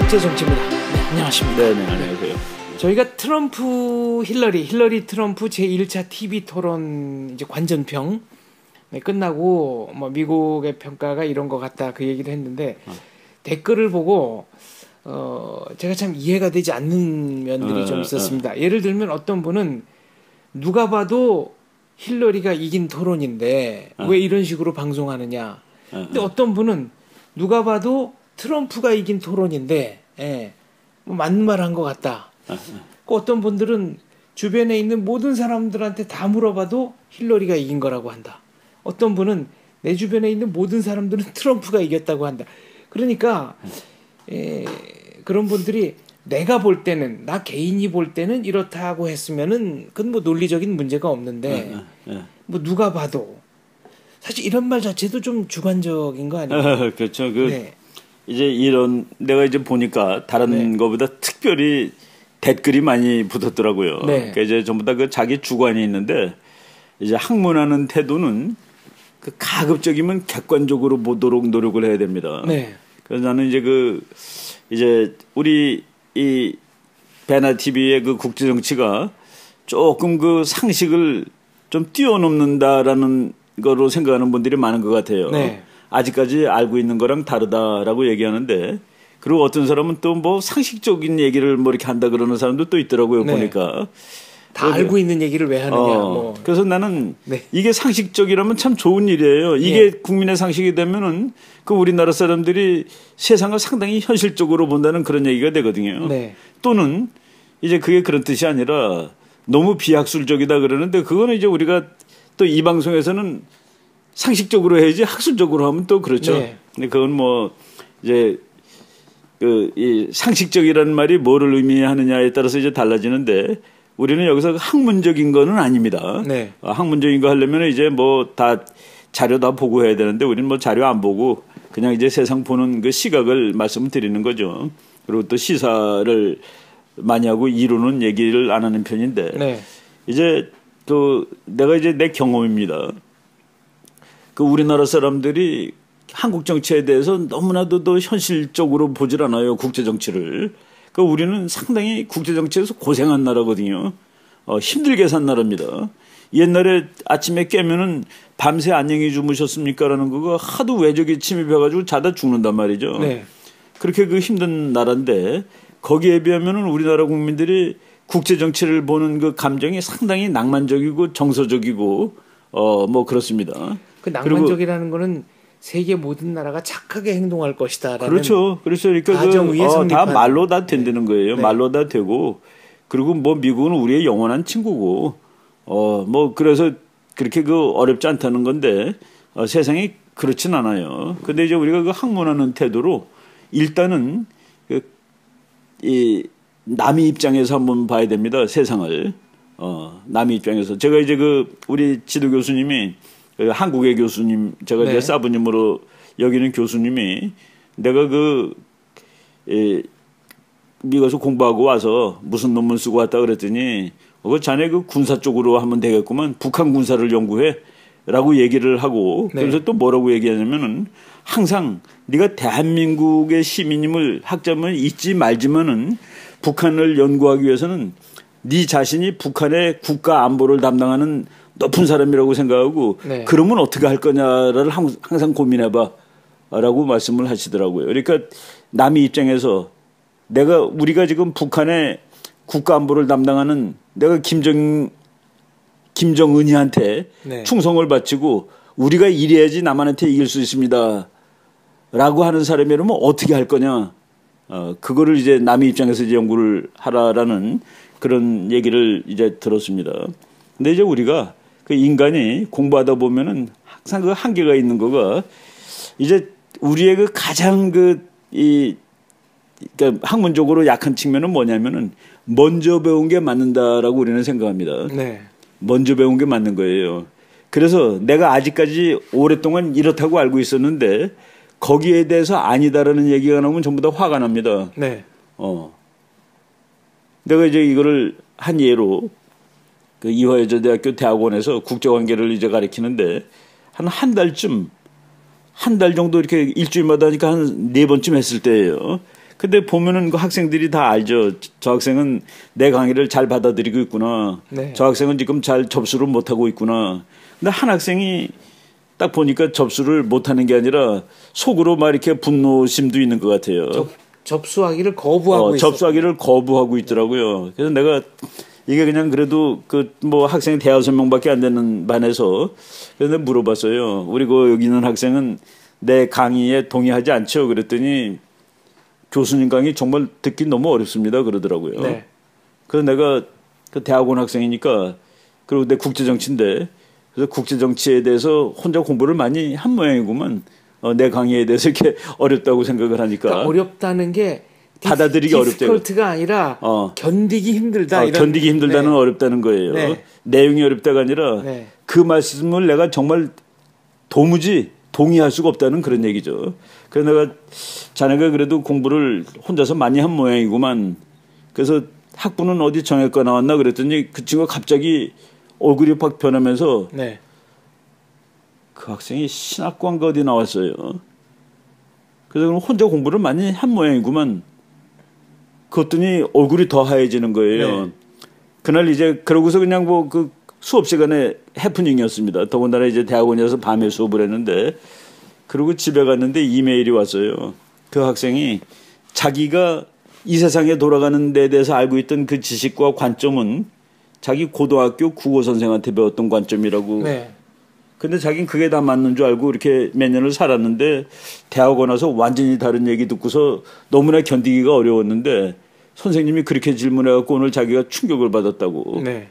국제정치입니다. 네, 안녕하십니까. 네, 안녕하세요. 저희가 트럼프 힐러리 트럼프 제1차 TV 토론 이제 관전평 끝나고 뭐 미국의 평가가 이런 것 같다 그 얘기를 했는데 댓글을 보고 제가 참 이해가 되지 않는 면들이 좀 있었습니다. 예를 들면 어떤 분은 누가 봐도 힐러리가 이긴 토론인데 왜 이런 식으로 방송하느냐. 근데 어떤 분은 누가 봐도 트럼프가 이긴 토론인데 뭐 맞는 말 한 것 같다. 어떤 분들은 주변에 있는 모든 사람들한테 다 물어봐도 힐러리가 이긴 거라고 한다. 어떤 분은 내 주변에 있는 모든 사람들은 트럼프가 이겼다고 한다. 그러니까 그런 분들이 내가 볼 때는 나 개인이 볼 때는 이렇다고 했으면은 그건 뭐 논리적인 문제가 없는데 뭐 누가 봐도 사실 이런 말 자체도 좀 주관적인 거 아니에요? 그렇죠. 이제 이런 내가 이제 보니까 다른 거보다 특별히 댓글이 많이 붙었더라고요. 그러니까 이제 전부 다 그 자기 주관이 있는데 이제 학문하는 태도는 그 가급적이면 객관적으로 보도록 노력을 해야 됩니다. 그래서 나는 이제 우리 이 베나 TV의 그 국제 정치가 조금 그 상식을 좀 뛰어넘는다라는 거로 생각하는 분들이 많은 것 같아요. 아직까지 알고 있는 거랑 다르다라고 얘기하는데 그리고 어떤 사람은 또 뭐 상식적인 얘기를 뭐 이렇게 한다 그러는 사람도 또 있더라고요. 보니까 다 알고 있는 얘기를 왜 하느냐. 그래서 나는 이게 상식적이라면 참 좋은 일이에요. 이게 국민의 상식이 되면은 그 우리나라 사람들이 세상을 상당히 현실적으로 본다는 그런 얘기가 되거든요. 또는 이제 그게 그런 뜻이 아니라 너무 비학술적이다 그러는데 그거는 이제 우리가 또 이 방송에서는 상식적으로 해야지 학술적으로 하면 또 그렇죠. 근데 그건 뭐 이제 이 상식적이라는 말이 뭐를 의미하느냐에 따라서 이제 달라지는데 우리는 여기서 학문적인 거는 아닙니다. 학문적인 거 하려면 이제 뭐 다 자료 다 보고 해야 되는데 우리는 뭐 자료 안 보고 그냥 이제 세상 보는 그 시각을 말씀을 드리는 거죠. 그리고 또 시사를 많이 하고 이루는 얘기를 안 하는 편인데 이제 또 내가 이제 내 경험입니다. 그 우리나라 사람들이 한국 정치에 대해서 너무나도 더 현실적으로 보질 않아요. 국제 정치를. 그러니까 우리는 상당히 국제 정치에서 고생한 나라거든요. 힘들게 산 나라입니다. 옛날에 아침에 깨면은 밤새 안녕히 주무셨습니까라는 거가 하도 외적이 침입해가지고 자다 죽는단 말이죠. 그렇게 그 힘든 나라인데 거기에 비하면은 우리나라 국민들이 국제 정치를 보는 그 감정이 상당히 낭만적이고 정서적이고 뭐 그렇습니다. 그 낭만적이라는 거는 세계 모든 나라가 착하게 행동할 것이다라는 그렇죠. 그러니까 가정 위에 다 말로 다 된다는 거예요. 말로 다 되고 그리고 뭐 미국은 우리의 영원한 친구고 뭐 그래서 그렇게 그 어렵지 않다는 건데 세상이 그렇진 않아요. 근데 이제 우리가 그 학문하는 태도로 일단은 이 남의 입장에서 한번 봐야 됩니다. 세상을 남의 입장에서 제가 이제 우리 지도 교수님이 한국의 교수님, 제가 이제 사부님으로 여기는 교수님이 내가 미국에서 공부하고 와서 무슨 논문 쓰고 왔다 그랬더니 자네 그 군사 쪽으로 하면 되겠구만. 북한 군사를 연구해. 라고 얘기를 하고 그래서 또 뭐라고 얘기하냐면은 항상 네가 대한민국의 시민임을 학점을 잊지 말지만은 북한을 연구하기 위해서는 네 자신이 북한의 국가 안보를 담당하는 높은 사람이라고 생각하고 그러면 어떻게 할 거냐를 항상 고민해봐 라고 말씀을 하시더라고요. 그러니까 남의 입장에서 우리가 지금 북한의 국가 안보를 담당하는 내가 김정은이한테 충성을 바치고 우리가 이래야지 남한테 이길 수 있습니다 라고 하는 사람이라면 어떻게 할 거냐. 그거를 이제 남의 입장에서 이제 연구를 하라라는 그런 얘기를 이제 들었습니다. 근데 이제 우리가 그 인간이 공부하다 보면은 항상 그 한계가 있는 거가 이제 우리의 그 가장 그러니까 학문적으로 약한 측면은 뭐냐면은 먼저 배운 게 맞는다라고 우리는 생각합니다. 먼저 배운 게 맞는 거예요. 그래서 내가 아직까지 오랫동안 이렇다고 알고 있었는데 거기에 대해서 아니다라는 얘기가 나오면 전부 다 화가 납니다. 내가 이제 이거를 한 예로 그 이화여자대학교 대학원에서 국제관계를 이제 가르치는데 한 달쯤 한 달 정도 이렇게 일주일마다 하니까 한 4번쯤 했을 때예요. 근데 보면은 그 학생들이 다 알죠. 저 학생은 내 강의를 잘 받아들이고 있구나. 네. 저 학생은 지금 잘 접수를 못하고 있구나. 근데 한 학생이 딱 보니까 접수를 못하는 게 아니라 속으로 막 이렇게 분노심도 있는 것 같아요. 접수하기를 거부하고 접수하기를 거부하고 있더라고요. 그래서 내가 이게 그냥 그래도 그 뭐 학생이 대여섯 명밖에 안 되는 반에서 그래서 물어봤어요. 우리 그 여기 있는 학생은 내 강의에 동의하지 않죠. 그랬더니 교수님 강의 정말 듣기 너무 어렵습니다. 그러더라고요. 네. 그래서 내가 그 대학원 학생이니까 그리고 내 국제정치인데 그래서 국제정치에 대해서 혼자 공부를 많이 한 모양이구만. 내 강의에 대해서 이렇게 어렵다고 생각을 하니까. 그러니까 어렵다는 게 받아들이기 어렵다. 디스컬트가 아니라 견디기 힘들다. 이런. 견디기 힘들다는 네. 어렵다는 거예요. 네. 내용이 어렵다가 아니라 네. 그 말씀을 내가 정말 도무지 동의할 수가 없다는 그런 얘기죠. 그래서 내가 자네가 그래도 공부를 혼자서 많이 한 모양이구만. 그래서 학부는 어디 정형외과 나왔나 그랬더니 그 친구가 갑자기 얼굴이 확 변하면서 네. 그 학생이 신학과인가 어디 나왔어요. 그래서 그럼 혼자 공부를 많이 한 모양이구만. 그랬더니 얼굴이 더 하얘지는 거예요. 네. 그날 이제 그러고서 그냥 뭐 그 수업 시간에 해프닝이었습니다. 더군다나 이제 대학원에서 밤에 수업을 했는데 그리고 집에 갔는데 이메일이 왔어요. 그 학생이 자기가 이 세상에 돌아가는 데 대해서 알고 있던 그 지식과 관점은 자기 고등학교 국어 선생한테 배웠던 관점이라고. 네. 근데 자기는 그게 다 맞는 줄 알고 이렇게 몇 년을 살았는데 대학원 와서 완전히 다른 얘기 듣고서 너무나 견디기가 어려웠는데 선생님이 그렇게 질문해갖고 오늘 자기가 충격을 받았다고. 네.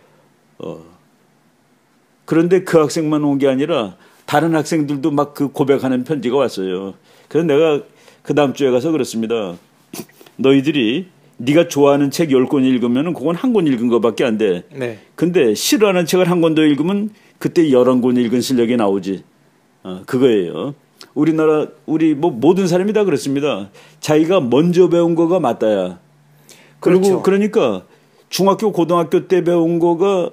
그런데 그 학생만 온 게 아니라 다른 학생들도 막 그 고백하는 편지가 왔어요. 그래서 내가 그 다음 주에 가서 그랬습니다. 너희들이 네가 좋아하는 책 10권 읽으면 그건 한 권 읽은 것밖에 안 돼. 네. 근데 싫어하는 책을 한 권 더 읽으면 그때 11권 읽은 실력이 나오지. 그거예요. 우리나라 우리 뭐 모든 사람이 다 그렇습니다. 자기가 먼저 배운 거가 맞다야. 그리고 그렇죠. 그러니까 중학교 고등학교 때 배운 거가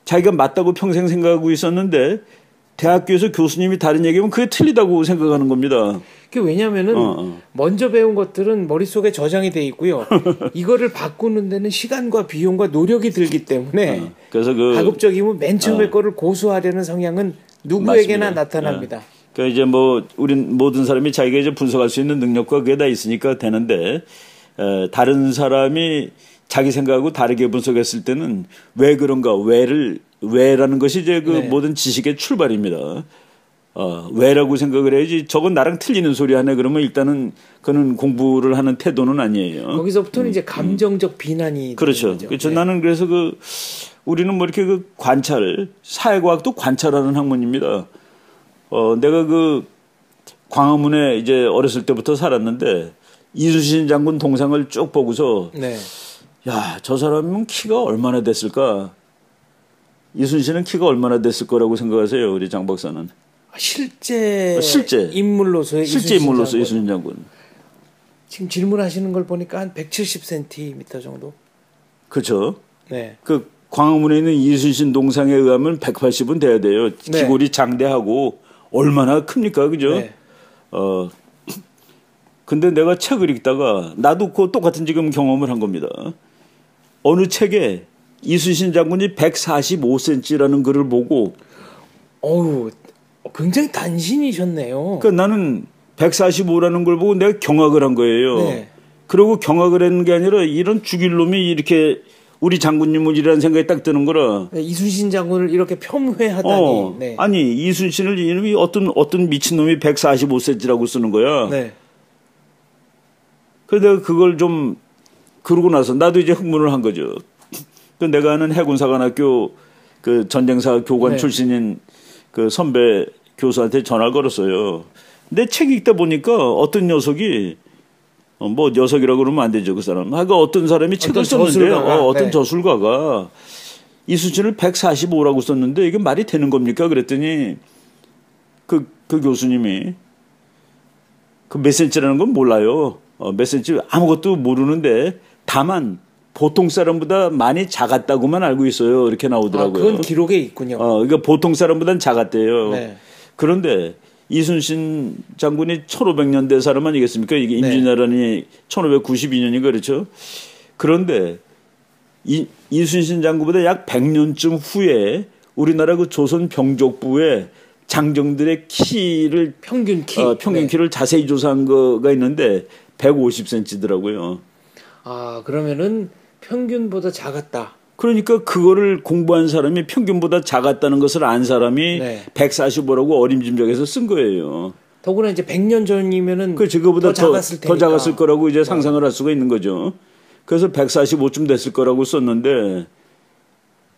자기가 맞다고 평생 생각하고 있었는데 대학교에서 교수님이 다른 얘기하면 그게 틀리다고 생각하는 겁니다. 그게 왜냐하면은 먼저 배운 것들은 머릿속에 저장이 돼 있고요. 이거를 바꾸는 데는 시간과 비용과 노력이 들기 때문에 그래서 가급적이면 맨 처음에 거를 고수하려는 성향은 누구에게나 맞습니다. 나타납니다. 그러니까 이제 뭐 우린 모든 사람이 자기가 이제 분석할 수 있는 능력과 그게 다 있으니까 되는데 다른 사람이 자기 생각하고 다르게 분석했을 때는 왜 그런가 왜라는 것이 이제 그 네. 모든 지식의 출발입니다. 왜라고 생각을 해야지 저건 나랑 틀리는 소리 하네 그러면 일단은 그는 공부를 하는 태도는 아니에요. 거기서부터는 이제 감정적 비난이 그렇죠. 그렇죠. 네. 나는 그래서 우리는 뭐 이렇게 그 관찰 사회과학도 관찰하는 학문입니다. 내가 그 광화문에 이제 어렸을 때부터 살았는데 이순신 장군 동상을 쭉 보고서 네. 야, 저 사람은 키가 얼마나 됐을까? 이순신은 키가 얼마나 됐을 거라고 생각하세요, 우리 장 박사는? 실제 인물로서의 이순신 장군. 지금 질문하시는 걸 보니까 한 170cm 정도. 그렇죠. 네. 그 광화문에 있는 이순신 동상에 의하면 180은 돼야 돼요. 네. 기골이 장대하고 얼마나 큽니까, 그죠? 네. 근데 내가 책을 읽다가 나도 그 똑같은 지금 경험을 한 겁니다. 어느 책에 이순신 장군이 145cm라는 글을 보고 굉장히 단신이셨네요. 그러니까 나는 145라는 걸 보고 내가 경악을 한 거예요. 네. 그리고 경악을 했는 게 아니라 이런 죽일 놈이 이렇게 우리 장군님이라는 생각이 딱 드는 거라. 네, 이순신 장군을 이렇게 폄훼하다니. 네. 아니 이순신을 이놈이 어떤 미친놈이 145cm라고 쓰는 거야. 네. 그래서 내가 그걸 좀 그러고 나서 나도 이제 흥분을 한 거죠. 그 내가 아는 해군사관학교 그 전쟁사 교관 네. 출신인 그 선배 교수한테 전화를 걸었어요. 내 책 읽다 보니까 어떤 녀석이 뭐 녀석이라고 그러면 안 되죠 그 사람. 그러니까 어떤 사람이 책을 썼는데 어떤 네. 저술가가 이순신을 145라고 썼는데 이게 말이 되는 겁니까? 그랬더니 그 교수님이 그 몇 센치라는 건 몰라요. 몇 센치 아무것도 모르는데 다만 보통 사람보다 많이 작았다고만 알고 있어요. 이렇게 나오더라고요. 그건 기록에 있군요. 그러니까 보통 사람보다는 작았대요. 네. 그런데 이순신 장군이 1500년대 사람 아니겠습니까? 이게 임진왜란이 1592년이 그렇죠. 그런데 이순신 장군보다 약 100년쯤 후에 우리나라 그 조선 병족부에 장정들의 키를 평균 키를 자세히 조사한 거가 있는데 150cm더라고요. 아, 그러면은 평균보다 작았다. 그러니까 그거를 공부한 사람이 평균보다 작았다는 것을 안 사람이 145라고 어림짐작해서 쓴 거예요. 더구나 이제 100년 전이면은 그거보다 더 작았을 거라고 이제 상상을 할 수가 있는 거죠. 그래서 145쯤 됐을 거라고 썼는데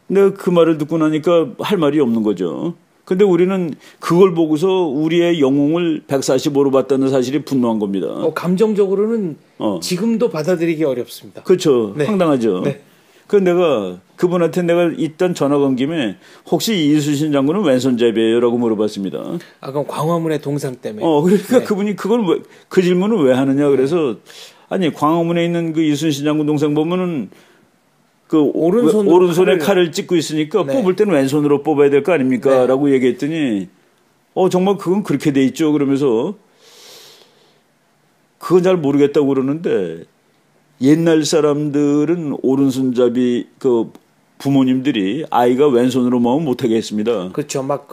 내가 그 말을 듣고 나니까 할 말이 없는 거죠. 근데 우리는 그걸 보고서 우리의 영웅을 145로 봤다는 사실이 분노한 겁니다. 감정적으로는 지금도 받아들이기 어렵습니다. 그렇죠. 황당하죠. 네. 그래서 내가 그분한테 내가 일단 전화 건 김에 혹시 이순신 장군은 왼손잡이에요? 라고 물어봤습니다. 아, 그럼 광화문의 동상 때문에. 그러니까 그분이 그 질문을 왜 하느냐. 그래서 아니, 광화문에 있는 그 이순신 장군 동상 보면은 그 오른손에 칼을 찝고 있으니까 뽑을 때는 왼손으로 뽑아야 될 거 아닙니까? 라고 얘기했더니 정말 그건 그렇게 돼 있죠. 그러면서 그건 잘 모르겠다고 그러는데 옛날 사람들은 오른손잡이 그 부모님들이 아이가 왼손으로 먹으면 못하게 했습니다. 그렇죠. 막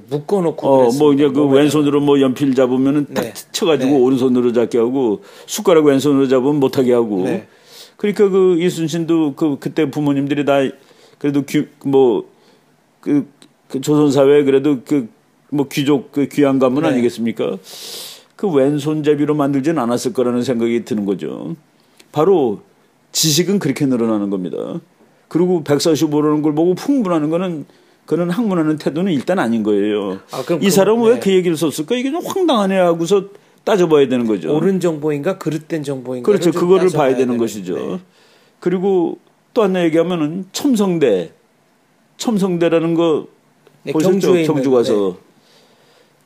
묶어놓고. 이제 왼손으로 연필 잡으면은 딱 쳐가지고 오른손으로 잡게 하고 숟가락 왼손으로 잡으면 못하게 하고. 그러니까 그 이순신도 그때 부모님들이 다 그래도 그 조선사회 그래도 귀족 귀한 가문 아니겠습니까? 그 왼손잡이로 만들진 않았을 거라는 생각이 드는 거죠. 바로 지식은 그렇게 늘어나는 겁니다. 그리고 145라는 걸 보고 풍분하는 거는 그는 학문하는 태도는 일단 아닌 거예요. 이 사람은 왜 그 얘기를 썼을까? 이게 좀 황당하네 하고서 따져봐야 되는 거죠. 옳은 정보인가 그릇된 정보인가. 그렇죠. 그거를 봐야 되는 것이죠. 그리고 또 하나 얘기하면은 첨성대라는 거 보셨죠? 경주 가서.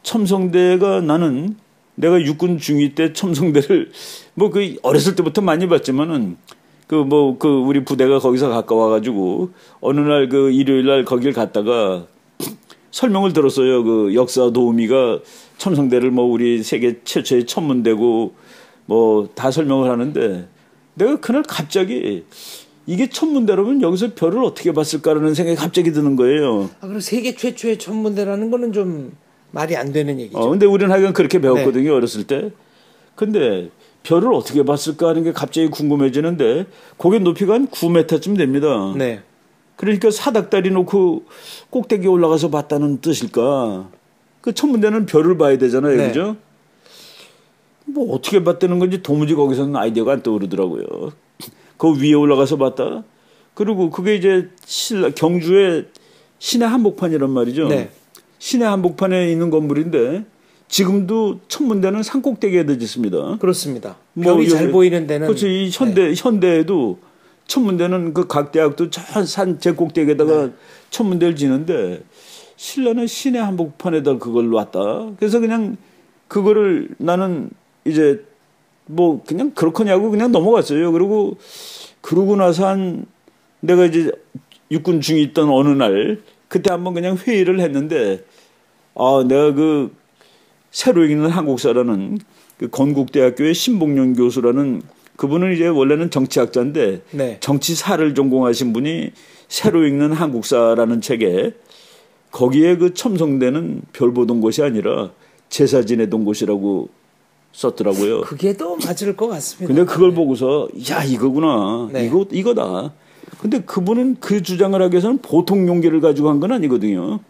첨성대가 나는 내가 육군 중위 때 첨성대를 어렸을 때부터 많이 봤지만은 우리 부대가 거기서 가까워가지고 어느 날 일요일 날 거길 갔다가 설명을 들었어요. 그 역사 도우미가 첨성대를 우리 세계 최초의 천문대고 다 설명을 하는데 내가 그날 갑자기 이게 천문대라면 여기서 별을 어떻게 봤을까라는 생각이 갑자기 드는 거예요. 그럼 세계 최초의 천문대라는 거는 좀 말이 안 되는 얘기죠. 근데 우리는 하여간 그렇게 배웠거든요. 어렸을 때. 근데 별을 어떻게 봤을까 하는 게 갑자기 궁금해지는데 그게 높이가 한 9m쯤 됩니다. 그러니까 사닥다리 놓고 꼭대기에 올라가서 봤다는 뜻일까? 그 천문대는 별을 봐야 되잖아요. 그죠? 어떻게 봤다는 건지 도무지 거기서는 아이디어가 안 떠오르더라고요. 그 위에 올라가서 봤다. 그리고 그게 이제 경주의 시내 한복판이란 말이죠. 시내 한복판에 있는 건물인데 지금도 천문대는 산꼭대기에 짓습니다. 그렇습니다. 별이 잘 보이는 데는. 그렇죠. 이 현대에도 천문대는 그 각 대학도 저 산 제꼭대기에다가 천문대를 지는데 신라는 시내 한복판에다 그걸 놨다. 그래서 그냥 그거를 나는 이제 그냥 그렇거냐고 그냥 넘어갔어요. 그러고 나서 내가 이제 육군 중에 있던 어느 날 그때 한번 그냥 회의를 했는데 내가 새로 읽는 한국사라는 건국대학교의 신봉룡 교수라는 그분은 이제 원래는 정치학자인데 정치사를 전공하신 분이 새로 읽는 한국사라는 책에 거기에 첨성대는 별 보던 곳이 아니라 제사 지내던 곳이라고 썼더라고요. 그게 더 맞을 것 같습니다. 근데 그걸 보고서 이거구나. 이거다. 근데 그분은 그 주장을 하기 위해서는 보통 용기를 가지고 한 건 아니거든요.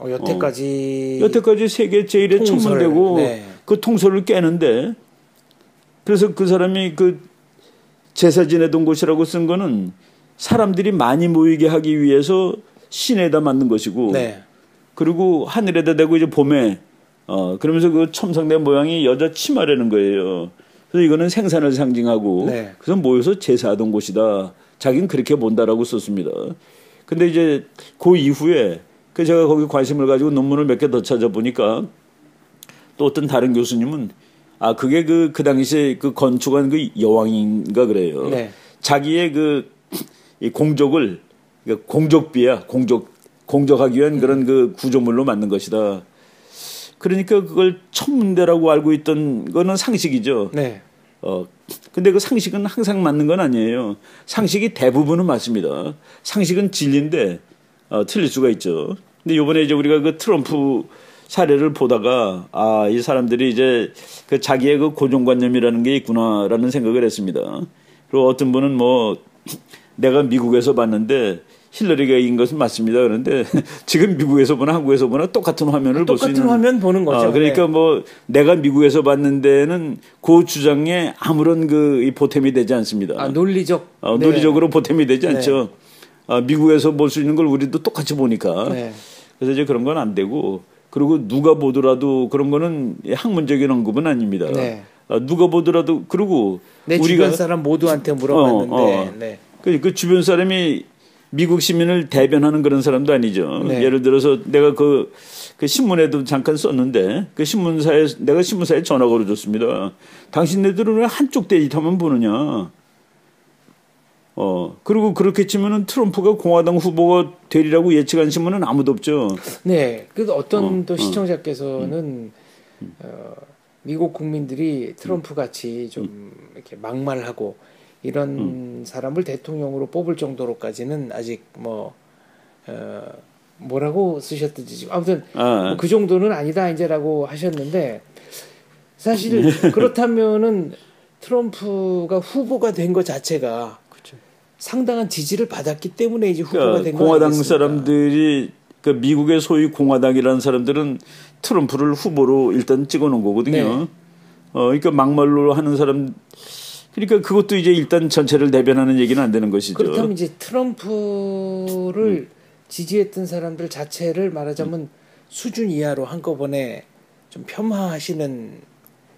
여태까지 세계 제일의 천문대고 그 통솔을 깨는데 그래서 그 사람이 제사 지내던 곳이라고 쓴 거는 사람들이 많이 모이게 하기 위해서 시내에다 만든 것이고 그리고 하늘에다 대고 이제 봄에 그러면서 그 첨성대 모양이 여자 치마라는 거예요. 그래서 이거는 생산을 상징하고 그래서 모여서 제사하던 곳이다. 자기는 그렇게 본다라고 썼습니다. 근데 이제 그 이후에 제가 거기 관심을 가지고 논문을 몇 개 더 찾아보니까 또 어떤 다른 교수님은 그게 그 당시에 건축한 여왕인가 그래요. 자기의 이 공족을 공족비야 공족하기 위한 그런 구조물로 만든 것이다. 그러니까 그걸 천문대라고 알고 있던 거는 상식이죠. 네. 근데 그 상식은 항상 맞는 건 아니에요. 상식이 대부분은 맞습니다. 상식은 진리인데 틀릴 수가 있죠. 근데 이번에 이제 우리가 그 트럼프 사례를 보다가 이 사람들이 이제 그 자기의 그 고정관념이라는 게 있구나라는 생각을 했습니다. 그리고 어떤 분은 뭐 내가 미국에서 봤는데 힐러리가 이긴 것은 맞습니다. 그런데 지금 미국에서 보나 한국에서 보나 똑같은 화면을 볼 수 있는. 똑같은 화면 보는 거죠. 그러니까 네. 뭐 내가 미국에서 봤는 데는 그 주장에 아무런 그 보탬이 되지 않습니다. 논리적으로 보탬이 되지 않죠. 미국에서 볼 수 있는 걸 우리도 똑같이 보니까. 네. 그래서 이제 그런 건 안 되고, 그리고 누가 보더라도 그런 거는 학문적인 언급은 아닙니다. 네. 누가 보더라도, 그리고 내 우리가 주변 사람 모두한테 물어봤는데 그 주변 사람이 미국 시민을 대변하는 그런 사람도 아니죠. 네. 예를 들어서 내가 그 신문에도 잠깐 썼는데 내가 신문사에 전화 걸어줬습니다. 당신네들은 왜 한쪽 데이터만 보느냐. 그리고 그렇게 치면은 트럼프가 공화당 후보가 되리라고 예측한 신문은 아무도 없죠. 네. 그래도 어떤 또 시청자께서는 미국 국민들이 트럼프 같이 좀 이렇게 막말하고 이런 사람을 대통령으로 뽑을 정도로까지는 아직 뭐라고 쓰셨든지 아무튼 그 정도는 아니다 이제라고 하셨는데 사실 그렇다면은 트럼프가 후보가 된 것 자체가 그렇죠. 상당한 지지를 받았기 때문에 이제 후보가 된 거 공화당 아니겠습니까? 사람들이 그 미국의 소위 공화당이라는 사람들은 트럼프를 후보로 일단 찍어놓은 거거든요. 네. 그러니까 막말로 하는 사람. 그러니까 그것도 이제 일단 전체를 대변하는 얘기는 안 되는 것이죠. 그렇다면 이제 트럼프를 지지했던 사람들 자체를 말하자면 수준 이하로 한꺼번에 좀 폄하하시는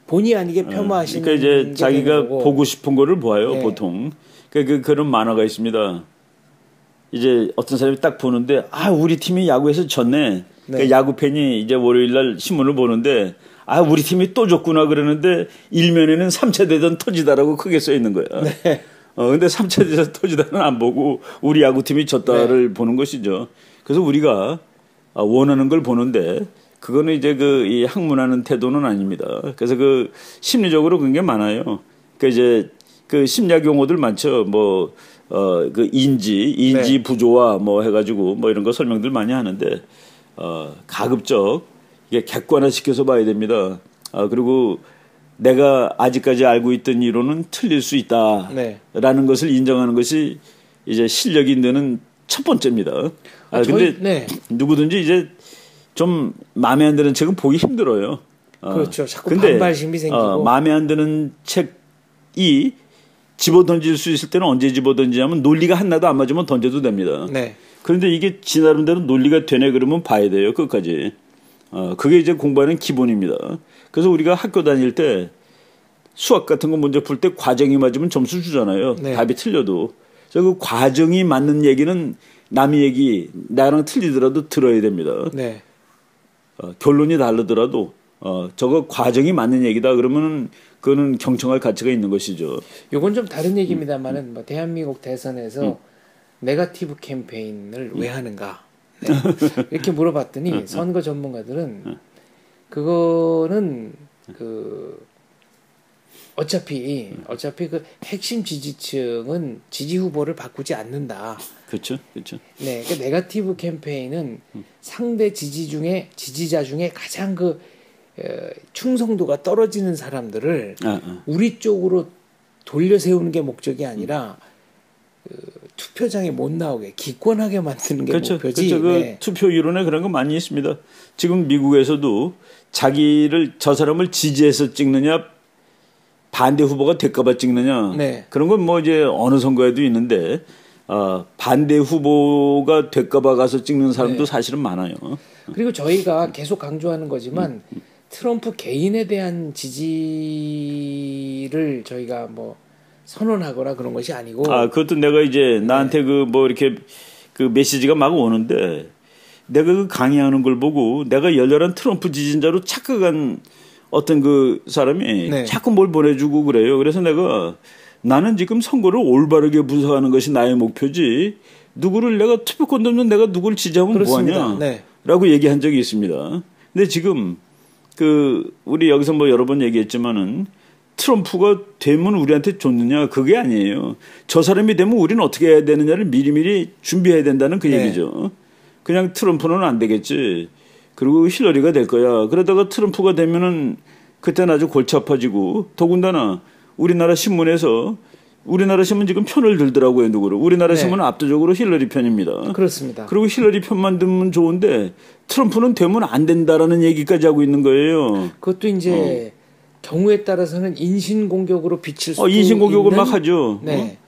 본의 아니게 폄하하시는. 그러니까 이제 자기가 보고 싶은 거를 보아요. 네. 보통. 그러니까 그런 만화가 있습니다. 이제 어떤 사람이 딱 보는데 우리 팀이 야구에서 졌네. 네. 그러니까 야구 팬이 이제 월요일 날 신문을 보는데. 우리 팀이 또 졌구나 그러는데 일면에는 3차 대전 터지다라고 크게 써 있는 거야. 네. 근데 3차 대전 터지다는 안 보고 우리 야구팀이 졌다를 보는 것이죠. 그래서 우리가 원하는 걸 보는데 그거는 이제 이 학문하는 태도는 아닙니다. 그래서 그 심리적으로 그런 게 많아요. 그 이제 그 심리학 용어들 많죠. 그 인지 네. 부조화 해가지고 이런 거 설명들 많이 하는데 가급적 이게 객관화시켜서 봐야 됩니다. 그리고 내가 아직까지 알고 있던 이론은 틀릴 수 있다라는 네. 것을 인정하는 것이 이제 실력이 있는 첫 번째입니다. 근데 네. 누구든지 이제 좀 마음에 안 드는 책은 보기 힘들어요. 그렇죠. 자꾸 반발심이 생기고. 마음에 안 드는 책이 집어던질 수 있을 때는 언제 집어던지냐면 논리가 하나도 안 맞으면 던져도 됩니다. 네. 그런데 이게 지 나름대로 논리가 되네 그러면 봐야 돼요. 끝까지. 그게 이제 공부하는 기본입니다. 그래서 우리가 학교 다닐 때 수학 같은 거 문제 풀 때 과정이 맞으면 점수 주잖아요. 네. 답이 틀려도. 그래서 그 과정이 맞는 얘기는 남의 얘기 나랑 틀리더라도 들어야 됩니다. 네. 결론이 다르더라도 저거 과정이 맞는 얘기다 그러면은 그거는 경청할 가치가 있는 것이죠. 요건 좀 다른 얘기입니다만은 대한민국 대선에서 네거티브 캠페인을 왜 하는가? 네. 이렇게 물어봤더니 선거 전문가들은 그거는 어차피 그 핵심 지지층은 지지 후보를 바꾸지 않는다. 그렇죠, 그렇죠. 네, 그 네거티브 캠페인은 상대 지지자 중에 가장 충성도가 떨어지는 사람들을 우리 쪽으로 돌려 세우는 게 목적이 아니라. 투표장에 못 나오게 기권하게 만드는 게 그렇죠. 목표지. 그렇죠. 네. 투표 이론에 그런 거 많이 있습니다. 지금 미국에서도 저 사람을 지지해서 찍느냐 반대 후보가 될까봐 찍느냐 네. 그런 건 이제 어느 선거에도 있는데 반대 후보가 될까봐 가서 찍는 사람도 네. 사실은 많아요. 그리고 저희가 계속 강조하는 거지만 트럼프 개인에 대한 지지를 저희가 선언하거나 그런 것이 아니고. 그것도 내가 이제 나한테 이렇게 메시지가 막 오는데 내가 그 강의하는 걸 보고 내가 열렬한 트럼프 지지자로 착각한 어떤 그 사람이 네. 자꾸 뭘 보내주고 그래요. 그래서 나는 지금 선거를 올바르게 분석하는 것이 나의 목표지 누구를 내가 투표권 없는 내가 누구를 지지하면 그렇습니다. 뭐하냐 네. 라고 얘기한 적이 있습니다. 근데 지금 우리 여기서 뭐 여러 번 얘기했지만은 트럼프가 되면 우리한테 좋느냐 그게 아니에요. 저 사람이 되면 우리는 어떻게 해야 되느냐를 미리미리 준비해야 된다는 그 얘기죠. 그냥 트럼프는 안 되겠지. 그리고 힐러리가 될 거야. 그러다가 트럼프가 되면은 그때는 아주 골치 아파지고 더군다나 우리나라 신문에서 우리나라 신문 지금 편을 들더라고요. 누구를. 우리나라 신문은 압도적으로 힐러리 편입니다. 그렇습니다. 그리고 힐러리 편만 들면 좋은데 트럼프는 되면 안 된다라는 얘기까지 하고 있는 거예요. 그것도 이제 경우에 따라서는 인신공격으로 비칠 수도 인신공격을 있는... 막 하죠. 네.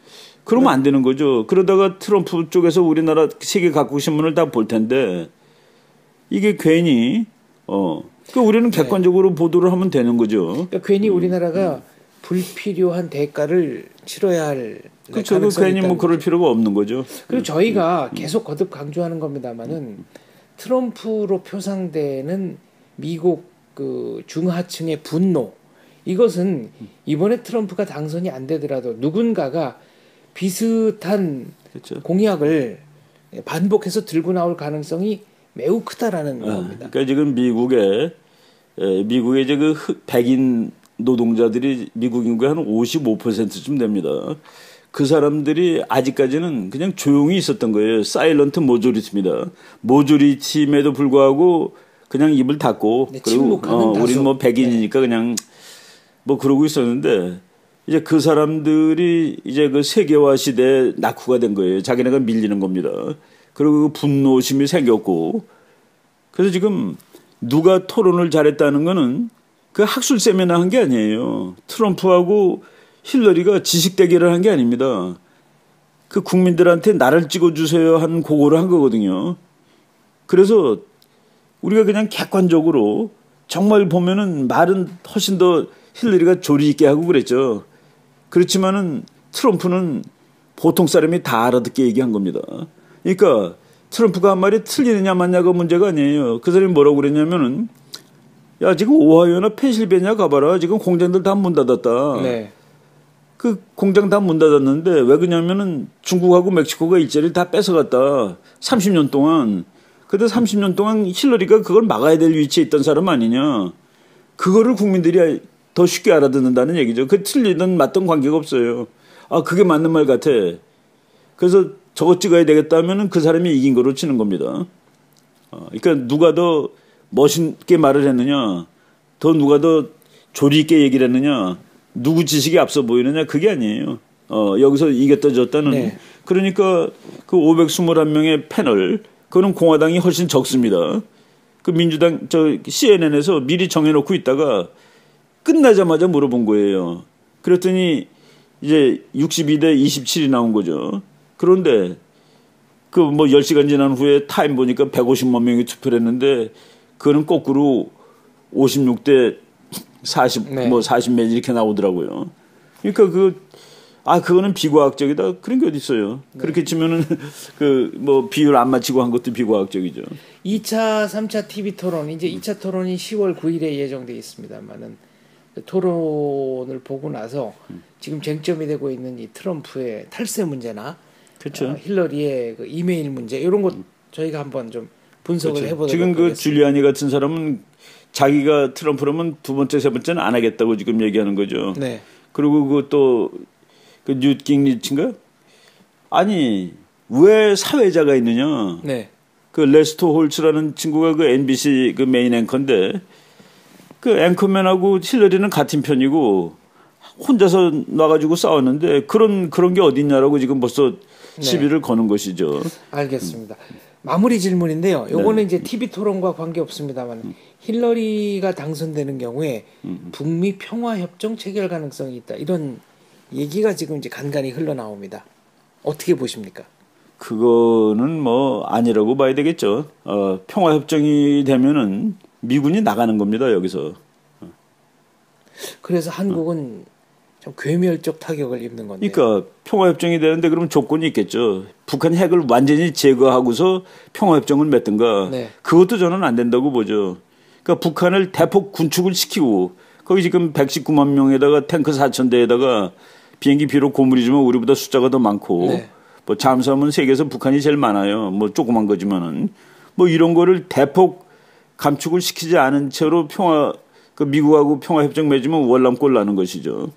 그러면 안 되는 거죠. 그러다가 트럼프 쪽에서 우리나라 세계 각국 신문을 다 볼 텐데 이게 괜히 우리는 객관적으로 보도를 하면 되는 거죠. 그러니까 괜히 우리나라가 불필요한 대가를 치러야 할 그렇죠. 괜히 뭐 그럴 필요가 없는 거죠. 그리고 저희가 계속 거듭 강조하는 겁니다만은 트럼프로 표상되는 미국 그 중하층의 분노 이것은 이번에 트럼프가 당선이 안 되더라도 누군가가 비슷한 그렇죠. 공약을 반복해서 들고 나올 가능성이 매우 크다라는 겁니다. 그러니까 지금 미국의 이제 그 백인 노동자들이 미국 인구의 한 55%쯤 됩니다. 그 사람들이 아직까지는 그냥 조용히 있었던 거예요. 사일런트 모조리티입니다. 모조리티임에도 불구하고 그냥 입을 닫고 그리고 우리는 뭐 백인이니까 그냥 뭐 그러고 있었는데 이제 그 사람들이 이제 그 세계화 시대에 낙후가 된 거예요. 자기네가 밀리는 겁니다. 그리고 그 분노심이 생겼고 그래서 지금 누가 토론을 잘했다는 거는 그 학술 세미나 한 게 아니에요. 트럼프하고 힐러리가 지식 대결을 한 게 아닙니다. 그 국민들한테 나를 찍어주세요 한 그거를 한 거거든요. 그래서 우리가 그냥 객관적으로 정말 보면은 말은 훨씬 더 힐러리가 조리 있게 하고 그랬죠. 그렇지만은 트럼프는 보통 사람이 다 알아듣게 얘기한 겁니다. 그러니까 트럼프가 한 말이 틀리느냐 맞냐가 문제가 아니에요. 그 사람이 뭐라고 그랬냐면은 야 지금 오하이오나 펜실베니아 가봐라. 지금 공장들 다 문 닫았다. 네. 그 공장 다 문 닫았는데 왜 그러냐면은 중국하고 멕시코가 일자리를 다 뺏어갔다. 30년 동안. 근데 30년 동안 힐러리가 그걸 막아야 될 위치에 있던 사람 아니냐. 그거를 국민들이 더 쉽게 알아듣는다는 얘기죠. 그 틀리든 맞든 관계가 없어요. 아 그게 맞는 말 같아. 그래서 저거 찍어야 되겠다 하면은 그 사람이 이긴 거로 치는 겁니다. 그러니까 누가 더 멋있게 말을 했느냐, 더 누가 더 조리 있게 얘기를 했느냐, 누구 지식이 앞서 보이느냐 그게 아니에요. 여기서 이겼다 졌다는. 네. 그러니까 그 521명의 패널 그거는 공화당이 훨씬 적습니다. 그 민주당 CNN에서 미리 정해놓고 있다가 끝나자마자 물어본 거예요. 그랬더니 이제 62대 27이 나온 거죠. 그런데 그 뭐 10시간 지난 후에 타임 보니까 150만 명이 투표를 했는데 그거는 거꾸로 56대 40, 네. 뭐 40 몇 이렇게 나오더라고요. 그러니까 그거는 비과학적이다. 그런 게 어디 있어요. 네. 그렇게 치면은 그 뭐 비율 안 맞추고 한 것도 비과학적이죠. 2차, 3차 TV 토론, 이제 2차 토론이 10월 9일에 예정되어 있습니다만은 그 토론을 보고 나서 지금 쟁점이 되고 있는 이 트럼프의 탈세 문제나 그렇죠. 힐러리의 그 이메일 문제 이런 것 저희가 한번 좀 분석을 그렇죠. 해보도록 지금 그 하겠습니다. 줄리아니 같은 사람은 자기가 트럼프라면 두 번째, 세 번째는 안 하겠다고 지금 얘기하는 거죠. 네. 그리고 그 뉴트 깅리치인가? 아니 왜 사회자가 있느냐? 네. 그 레스터 홀츠라는 친구가 그 NBC 그 메인 앵커인데 그 앵커맨하고 힐러리는 같은 편이고 혼자서 나가지고 싸웠는데 그런 게 어딨냐라고 지금 벌써 시비를 거는 것이죠. 알겠습니다. 마무리 질문인데요. 요거는 네. 이제 TV 토론과 관계 없습니다만 힐러리가 당선되는 경우에 북미 평화 협정 체결 가능성이 있다. 이런 얘기가 지금 이제 간간히 흘러나옵니다. 어떻게 보십니까? 그거는 뭐 아니라고 봐야 되겠죠. 평화 협정이 되면은 미군이 나가는 겁니다, 여기서. 그래서 한국은 좀 괴멸적 타격을 입는 건데. 그러니까 평화협정이 되는데 그러면 조건이 있겠죠. 북한 핵을 완전히 제거하고서 평화협정을 맺든가. 네. 그것도 저는 안 된다고 보죠. 그러니까 북한을 대폭 군축을 시키고 거기 지금 119만 명에다가 탱크 4,000대에다가 비행기 비록 고물이지만 우리보다 숫자가 더 많고 네. 뭐 잠수함은 세계에서 북한이 제일 많아요. 뭐 조그만 거지만은 뭐 이런 거를 대폭 감축을 시키지 않은 채로 그 미국하고 평화협정 맺으면 월남골 나는 것이죠.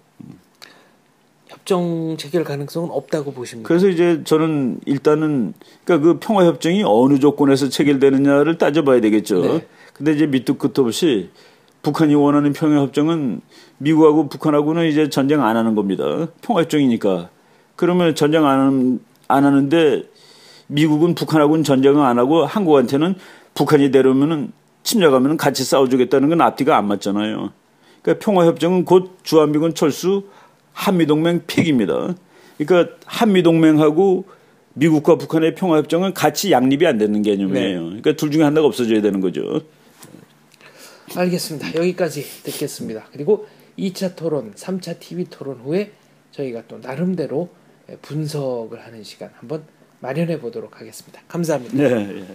협정 체결 가능성은 없다고 보십니까? 그래서 이제 저는 일단은 그러니까 그 평화협정이 어느 조건에서 체결되느냐를 따져봐야 되겠죠. 네. 근데 이제 밑도 끝도 없이 북한이 원하는 평화협정은 미국하고 북한하고는 이제 전쟁 안 하는 겁니다. 평화협정이니까. 그러면 전쟁 안 하는데 미국은 북한하고는 전쟁을 안 하고 한국한테는 북한이 내려오면은 침략하면 같이 싸워주겠다는 건 앞뒤가 안 맞잖아요. 그러니까 평화협정은 곧 주한미군 철수 한미동맹 폐기입니다. 그러니까 한미동맹하고 미국과 북한의 평화협정은 같이 양립이 안 되는 개념이에요. 네. 그러니까 둘 중에 하나가 없어져야 되는 거죠. 알겠습니다. 여기까지 듣겠습니다. 그리고 2차 토론, 3차 TV 토론 후에 저희가 또 나름대로 분석을 하는 시간 한번 마련해 보도록 하겠습니다. 감사합니다. 네.